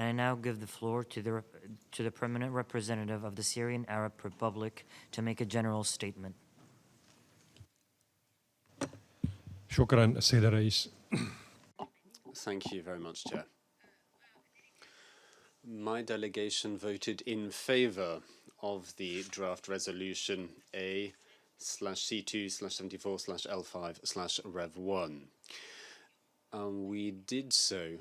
I now give the floor to the permanent representative of the Syrian Arab Republic to make a general statement. شكرا السيد الرئيس. Thank you very much, Chair. My delegation voted in favor of the draft resolution A/C2/74/L5/Rev1. We did so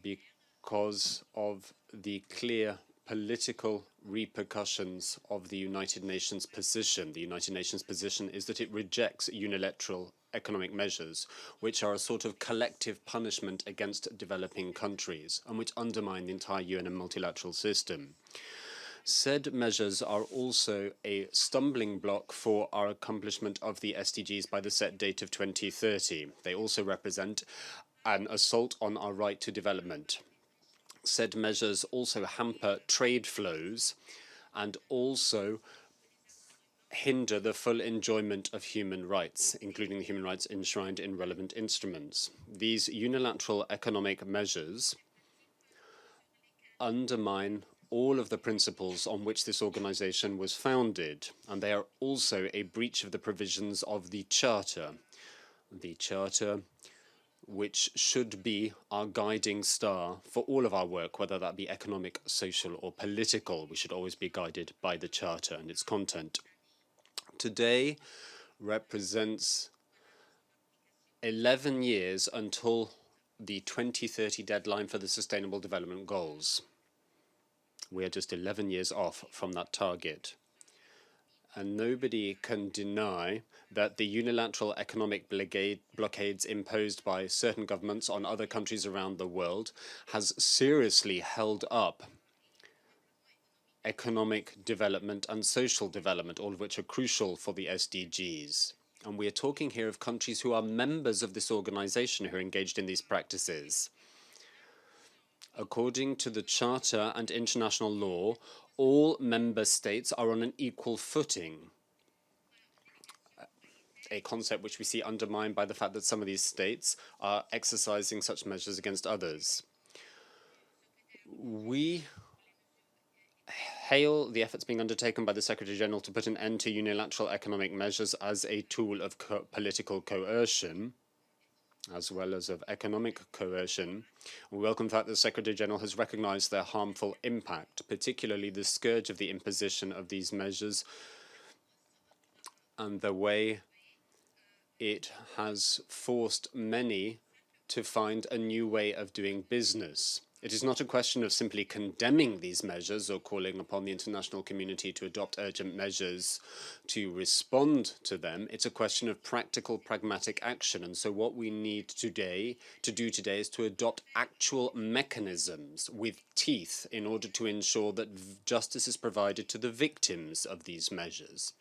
because of the clear political repercussions of the United Nations position. The United Nations position is that it rejects unilateral economic measures, which are a sort of collective punishment against developing countries and which undermine the entire UN and multilateral system. Said measures are also a stumbling block for our accomplishment of the SDGs by the set date of 2030. They also represent an assault on our right to development. Said measures also hamper trade flows and also hinder the full enjoyment of human rights, including the human rights enshrined in relevant instruments. These unilateral economic measures undermine all of the principles on which this organization was founded, and they are also a breach of the provisions of the Charter which should be our guiding star for all of our work, whether that be economic, social, or political. We should always be guided by the Charter and its content. Today represents 11 years until the 2030 deadline for the Sustainable Development Goals. We are just 11 years off from that target. And nobody can deny that the unilateral economic blockades imposed by certain governments on other countries around the world has seriously held up economic development and social development, all of which are crucial for the SDGs. And we are talking here of countries who are members of this organization who are engaged in these practices. According to the Charter and international law, all member states are on an equal footing, a concept which we see undermined by the fact that some of these states are exercising such measures against others. We hail the efforts being undertaken by the Secretary General to put an end to unilateral economic measures as a tool of political coercion, as well as of economic coercion. We welcome the fact that the Secretary General has recognized their harmful impact, particularly the scourge of the imposition of these measures and the way it has forced many to find a new way of doing business. It is not a question of simply condemning these measures or calling upon the international community to adopt urgent measures to respond to them. It's a question of practical, pragmatic action. And so what we need to do today is to adopt actual mechanisms with teeth in order to ensure that justice is provided to the victims of these measures.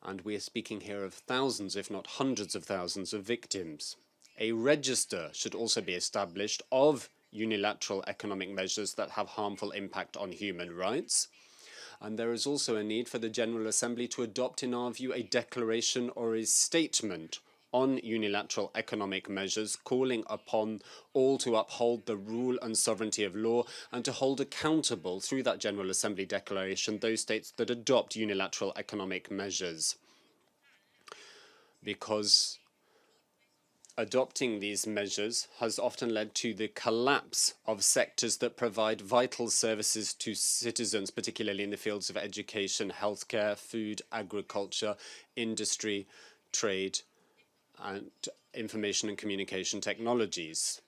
And we are speaking here of thousands, if not hundreds of thousands of victims. A register should also be established of unilateral economic measures that have harmful impact on human rights. And there is also a need for the General Assembly to adopt, in our view, a declaration or a statement on unilateral economic measures, calling upon all to uphold the rule and sovereignty of law and to hold accountable through that General Assembly declaration those states that adopt unilateral economic measures. Because adopting these measures has often led to the collapse of sectors that provide vital services to citizens, particularly in the fields of education, healthcare, food, agriculture, industry, trade, and information and communication technologies,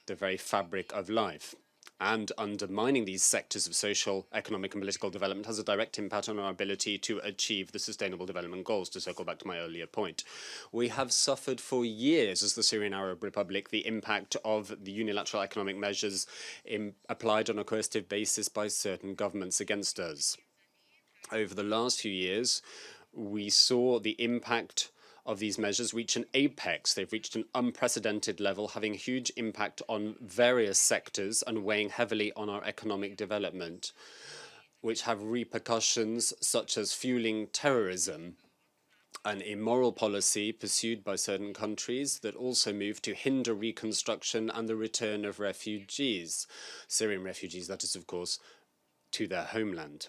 the very fabric of life. And undermining these sectors of social, economic, and political development has a direct impact on our ability to achieve the Sustainable Development Goals, to circle back to my earlier point. We have suffered for years as the Syrian Arab Republic the impact of the unilateral economic measures applied on a coercive basis by certain governments against us. Over the last few years, we saw the impact of these measures reach an apex. They've reached an unprecedented level, having a huge impact on various sectors and weighing heavily on our economic development, which have repercussions such as fueling terrorism an immoral policy pursued by certain countries that also move to hinder reconstruction and the return of refugees, Syrian refugees, that is, of course, to their homeland.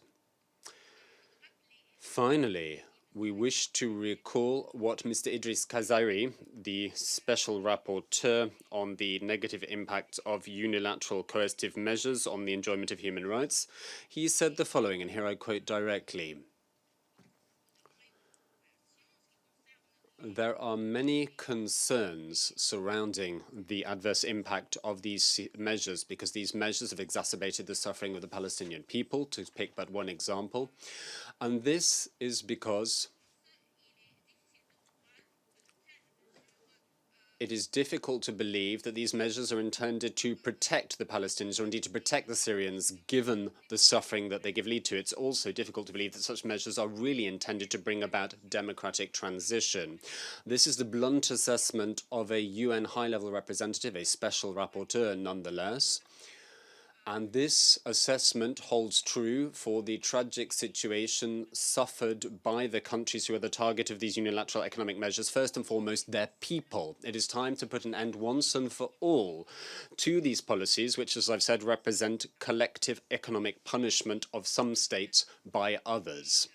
Finally, we wish to recall what Mr. Idris Kazari, the special rapporteur on the negative impact of unilateral coercive measures on the enjoyment of human rights, he said the following, and here I quote directly. There are many concerns surrounding the adverse impact of these measures because these measures have exacerbated the suffering of the Palestinian people, to pick but one example. And this is because it is difficult to believe that these measures are intended to protect the Palestinians or indeed to protect the Syrians given the suffering that they give lead to. It's also difficult to believe that such measures are really intended to bring about democratic transition. This is the blunt assessment of a UN high-level representative, a special rapporteur nonetheless. And this assessment holds true for the tragic situation suffered by the countries who are the target of these unilateral economic measures, first and foremost, their people. It is time to put an end once and for all to these policies, which, as I've said, represent collective economic punishment of some states by others.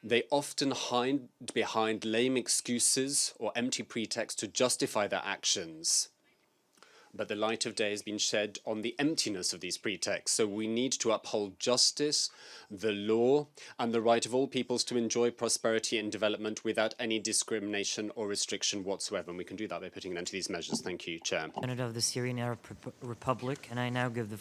They often hide behind lame excuses or empty pretexts to justify their actions. But the light of day has been shed on the emptiness of these pretexts. So we need to uphold justice, the law, and the right of all peoples to enjoy prosperity and development without any discrimination or restriction whatsoever. And we can do that by putting an end to these measures. Thank you, Chair. Of the Syrian Arab Republic, and I now give the